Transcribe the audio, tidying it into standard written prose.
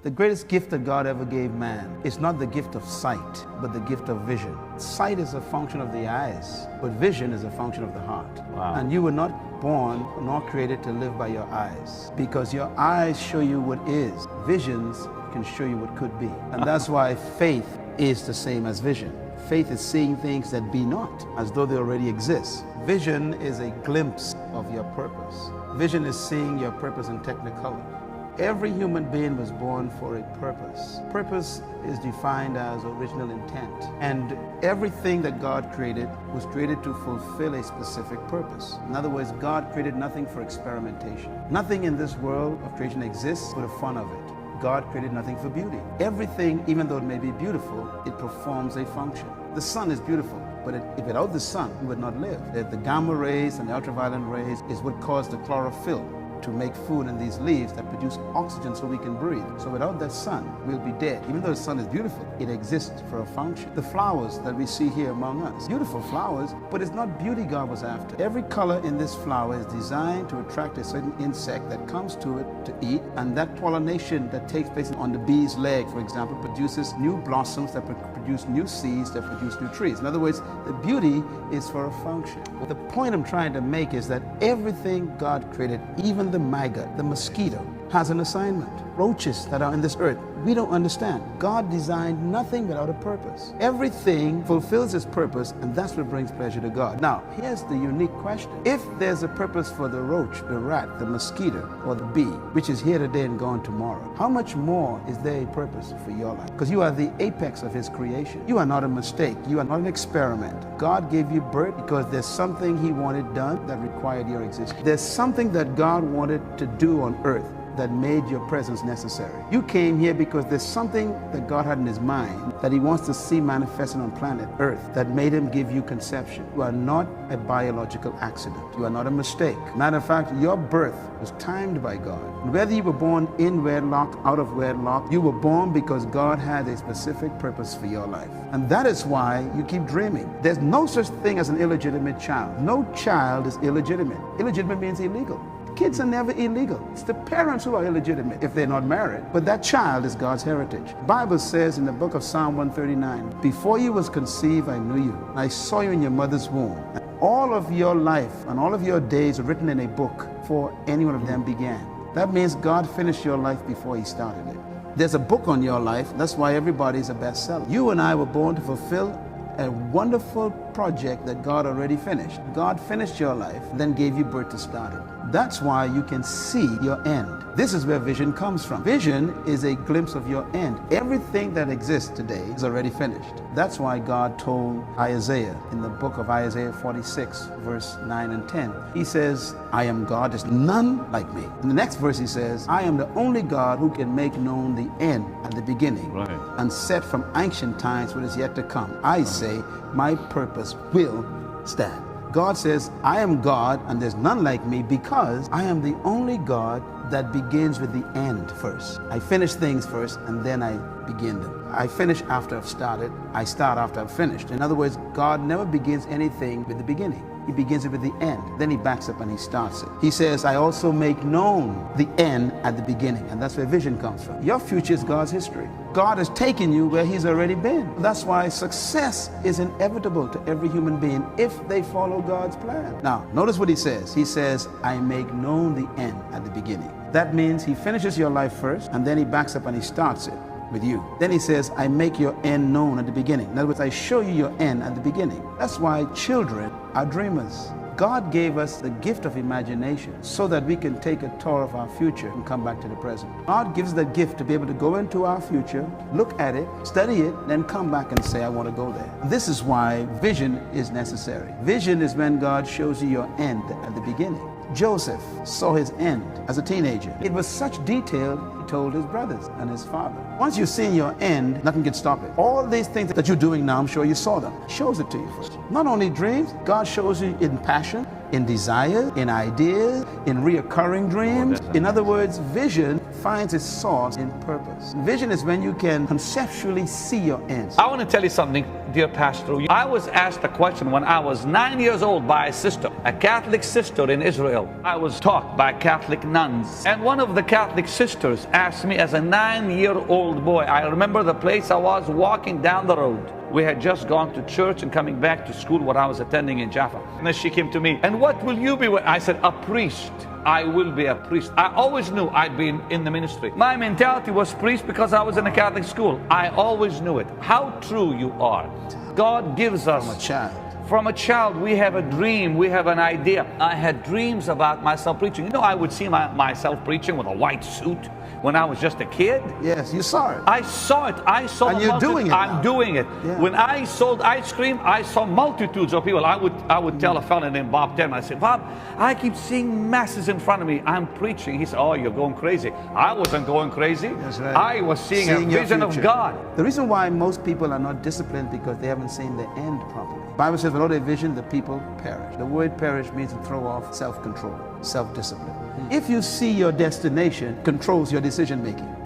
The greatest gift that God ever gave man is not the gift of sight, but the gift of vision. Sight is a function of the eyes, but vision is a function of the heart. Wow. And you were not born nor created to live by your eyes, because your eyes show you what is. Visions can show you what could be. And that's why faith is the same as vision. Faith is seeing things that be not, as though they already exist. Vision is a glimpse of your purpose. Vision is seeing your purpose in technicolor. Every human being was born for a purpose. Purpose is defined as original intent. And everything that God created was created to fulfill a specific purpose. In other words, God created nothing for experimentation. Nothing in this world of creation exists for the fun of it. God created nothing for beauty. Everything, even though it may be beautiful, it performs a function. The sun is beautiful, but if without the sun, we would not live. The gamma rays and the ultraviolet rays is what caused the chlorophyll to make food in these leaves that produce oxygen so we can breathe. So without that sun, we'll be dead. Even though the sun is beautiful, it exists for a function. The flowers that we see here among us, beautiful flowers, but it's not beauty God was after. Every color in this flower is designed to attract a certain insect that comes to it to eat, and that pollination that takes place on the bee's leg, for example, produces new blossoms that produce new seeds that produce new trees. In other words, the beauty is for a function. The point I'm trying to make is that everything God created, even the maggot, the mosquito, has an assignment. Roaches that are in this earth, we don't understand. God designed nothing without a purpose. Everything fulfills its purpose, and that's what brings pleasure to God. Now, here's the unique question. If there's a purpose for the roach, the rat, the mosquito, or the bee, which is here today and gone tomorrow, how much more is there a purpose for your life? Because you are the apex of His creation. You are not a mistake. You are not an experiment. God gave you birth because there's something He wanted done that required your existence. There's something that God wanted to do on earth that made your presence necessary. You came here because there's something that God had in His mind that He wants to see manifested on planet Earth that made Him give you conception. You are not a biological accident. You are not a mistake. Matter of fact, your birth was timed by God. Whether you were born in wedlock, out of wedlock, you were born because God had a specific purpose for your life. And that is why you keep dreaming. There's no such thing as an illegitimate child. No child is illegitimate. Illegitimate means illegal. Kids are never illegal. It's the parents who are illegitimate if they're not married. But that child is God's heritage. The Bible says in the book of Psalm 139, before you was conceived, I knew you. I saw you in your mother's womb. And all of your life and all of your days are written in a book before any one of them began. That means God finished your life before He started it. There's a book on your life. That's why everybody's a bestseller. You and I were born to fulfill a wonderful project that God already finished. God finished your life, then gave you birth to start it. That's why you can see your end. This is where vision comes from. Vision is a glimpse of your end. Everything that exists today is already finished. That's why God told Isaiah in the book of Isaiah 46, verse 9 and 10. He says, I am God, there's none like me. In the next verse he says, I am the only God who can make known the end and the beginning, and set from ancient times what is yet to come. I say, my purpose will stand. God says, I am God and there's none like me because I am the only God that begins with the end first. I finish things first and then I begin them. I finish after I've started. I start after I've finished. In other words, God never begins anything with the beginning. He begins it with the end. Then He backs up and He starts it. He says, I also make known the end at the beginning. And that's where vision comes from. Your future is God's history. God has taken you where He's already been. That's why success is inevitable to every human being if they follow God's plan. Now, notice what He says. He says, I make known the end at the beginning. That means He finishes your life first, and then He backs up and He starts it with you. Then He says, I make your end known at the beginning. In other words, I show you your end at the beginning. That's why children are dreamers. God gave us the gift of imagination so that we can take a tour of our future and come back to the present. God gives the gift to be able to go into our future, look at it, study it, then come back and say, I want to go there. This is why vision is necessary. Vision is when God shows you your end at the beginning. Joseph saw his end as a teenager. It was such detail, he told his brothers and his father. Once you've seen your end, nothing can stop it. All these things that you're doing now, I'm sure you saw them. He shows it to you first. Not only dreams, God shows you in passion, in desires, in ideas, in reoccurring dreams. In other words, vision finds its source in purpose. Vision is when you can conceptually see your ends. I want to tell you something, dear pastor. I was asked a question when I was 9 years old by a sister, a Catholic sister in Israel. I was taught by Catholic nuns. And one of the Catholic sisters asked me as a 9-year-old boy. I remember the place I was walking down the road. We had just gone to church and coming back to school what I was attending in Jaffa. And then she came to me, and what will you be? I said, a priest. I will be a priest. I always knew I'd be in the ministry. My mentality was priest because I was in a Catholic school. I always knew it. How true you are. God gives us From a child. From a child, we have a dream, we have an idea. I had dreams about myself preaching. You know, I would see myself preaching with a white suit when I was just a kid. Yes, you saw it. I saw it. I saw And the you're multitude. doing it I'm now. doing it. Yeah. When I sold ice cream, I saw multitudes of people. I would tell a fellow named Bob Denman, I said, Bob, I keep seeing masses in front of me. I'm preaching. He said, oh, you're going crazy. I wasn't going crazy. That's right. I was seeing a your vision of future. God. The reason why most people are not disciplined because they haven't seen the end properly. The Bible says, without a vision, the people perish. The word perish means to throw off self-control, self-discipline. If you see your destination, controls your decision making.